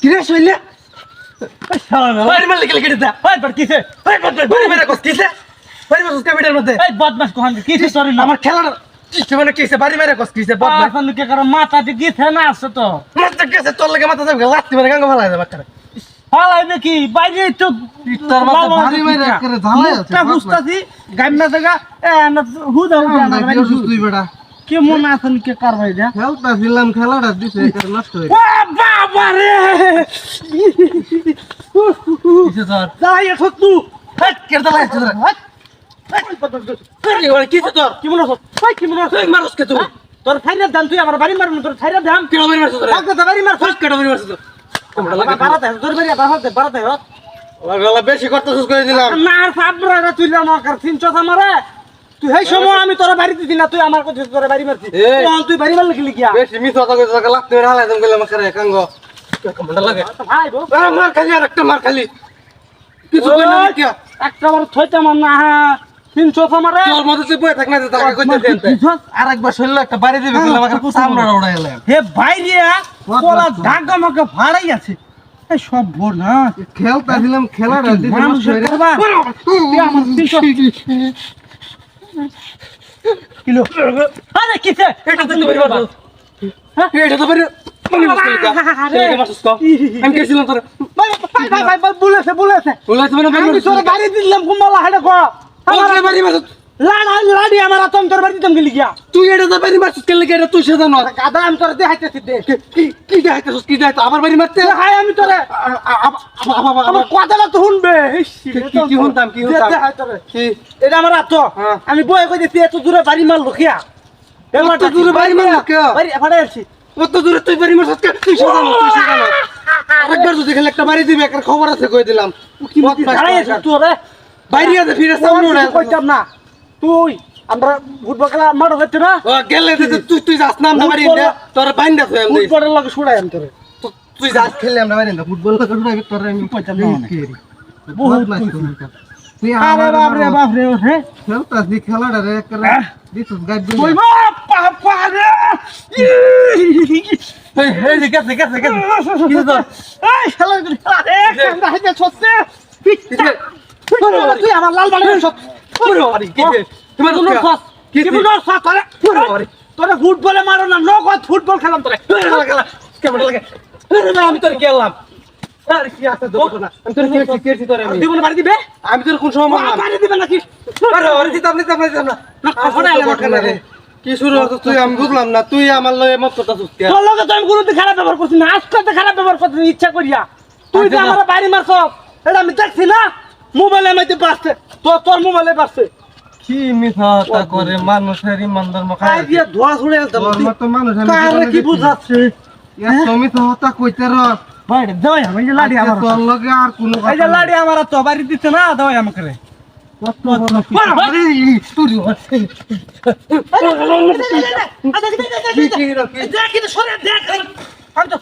কিরে শৈলে বাড়ি মারলে গেলে কেটে দা কিসে বাড়ি মেরে কস কিসে বাড়ি মারছিস ক্যাপিটাল মধ্যে বদমাস কোহান কিসে সরি না আমার খেলার কিসে মানে কিসে বাড়ি মেরে কস কিসে বাদমাস কে কারণ মাথা দি গিয়ে না আছে তো মাথা গেছে তোর লাগে মাথা যাবে লাত্তি মেরে গাঙ্গ ফালাই দেবে বাচ্চারা ফালাইবে কি বাইরে তো তোর মাথা ভারী মেরে করে ঝালাই আছে তা বুঝতাছি গামনা জায়গা হুদা তুই বেটা কি মন আছেন কে কারবাই দা খেলতা ছিলাম খেলাটা দিছে করে নষ্ট হয়ে ও বাবা রে কিসে তোর যাই এসো তুই হাট কেটে লাগছে তোর কিসে তোর কি মনে হচ্ছে ভাই কি মনে হচ্ছে তুই মারস কে তুই তোর ছাইরা দাম তুই আমার বাড়ি মারবি তোর ছাইরা দাম কেন বাড়ি মারছিস তোর কাকে বাড়ি মার ফার্স্ট কেন বাড়ি মারছিস তোমরা লাগে বাড়াতে তোর বাড়ি বাড়াতে হোক গলা বেশি করতেছিস করে দিলাম না সাবরা তুই আমার কার 300 আমারে তুই এই সময় আমি তোর বাড়ি দিছি না তুই আমার কথা তোর বাড়ি মারছিস তুই বাড়ি মারলি কি লিখিয়া বেশি মিস কথা কইছ টাকা লাগতে হালাই দম গেলাম করে কাঙ্গ কেমন লাগে ভাই গো মার খালি আর একটা মার খালি কিছু কই না কি একটা বার থইতে মান না 300 আমারে তোর মধ্যে তুই বই থাক না টাকা কইতে দেনতে আরেকবার শুনলো একটা বাড়ি দিবে গেলাম আমাকে সামনে উড়াই এলাম হে ভাই রে কোলা ঢাকা আমাকে ভাড়াই আছে এই সব ভোর না খেলতা ছিলাম খেলাটা দিতে মানুষ করবা তুই আমার 300 কিলো আরে কিসে এটা তো বাড়ি মারছ এটা তো বাড়ি আমি মারছিস কো আমি কেছিলাম তোর ভাই বলেছে বলেছ মানে আমি তোর গাড়ি দিলাম কুম্বালা হাড়ে কো আমার বাড়ি মারছ লাড়ি আমার আতম তোর বাড়ি দিতাম গেলি গিয়া তুই এটা তো বাড়ি মারছিস কেন লাগে এটা তুই সেটা না গাদা আমি তোর দেখাইতেছি দে কি দেখাইতেছিস কি দেখাইতো আবার বাড়ি মারতে হাই আমি তোরে আমার কথাটা তো শুনবে কি শুনতাম দেখাই তোরে কি এটা আমার আত হ্যাঁ। আমি বই কই দিছি এত দূরে বাড়ি মার লখিয়া এত দূরে বাড়ি মারলো কে? বাড়ি ফাড়ে আসছি কত দূরে তুই বাড়ি মারছিস কে? তুই সেটা না আরেকবার যদি খেলে একটা বাড়ি দিবি একটা খবর আছে কই দিলাম কি মত দাঁড়াই আছিস তোরে বাইরে আছে ফিরে সামনে উড়ে কইতাম না তুই আমরা ফুটবল খেলা মাঠে যাচ্ছি না ও গেলে তুই যাস না আমরা বাড়ি দে তোর বাইন্দা তুই আমি ফুটবলের লগে ছুড়াই আমি তোরে তুই যাস খেলে আমরা বাড়ি দে ফুটবল তো করব তোর আমি কইতাম না বহুত মাছ তুই আরে বাপ রে হে খেলতা দি খেলাটা রে করে দিছস গাইড দিই কই বাপ রে এই হে গেছে কি তোর এই খেলা রে কান্দা হাইতে ছচ্ছে তুই আমার লাল বাড়ি সব পুরো বাড়ি কি তোমার কোন ফাস কি কোন ফাস করে পুরো বাড়ি তোরে ফুটবলে মারো না নগদ ফুটবল খেলাম তোরে খেলা কেমন লাগে আরে না আমি তোর গেলাম আরে কি আছে দেখো না আমি তোর কি তোর আমি জীবন বাড়ি দিবে আমি তোর কোন সময় মারলাম বাড়ি দিবে নাকি আরে ওরে দিতাম না না খড়া না রে কি শুরু হতো তুই আমি বুঝলাম না তুই আমার লয়ে মত করতাছিস কে তোর লগে তো আমি কোনোদিন খারাপ ব্যবহার করছি না আজকে তো খারাপ ব্যবহার করতে ইচ্ছা করিয়া তুই যে আমার বাড়ি মারছ এটা আমি দেখছি না মোবাইলে আমাকে পাচ্ছে তোর মোবাইলে পাচ্ছে কি মিথ্যাটা করে মানুষের ইমানদার মাখায় আই দিয়া ধোয়া ছুড়ে একদম তোর মত মানুষ আমি কারে কি বুঝাচ্ছে এত মিথ্যাটা কইতে র ভাই দাও আমি যে লাড়ি আমার তোর লগে আর কোনো এই যে লাড়ি আমার তো বাড়ি দিতে না দাও আমাকে রে কি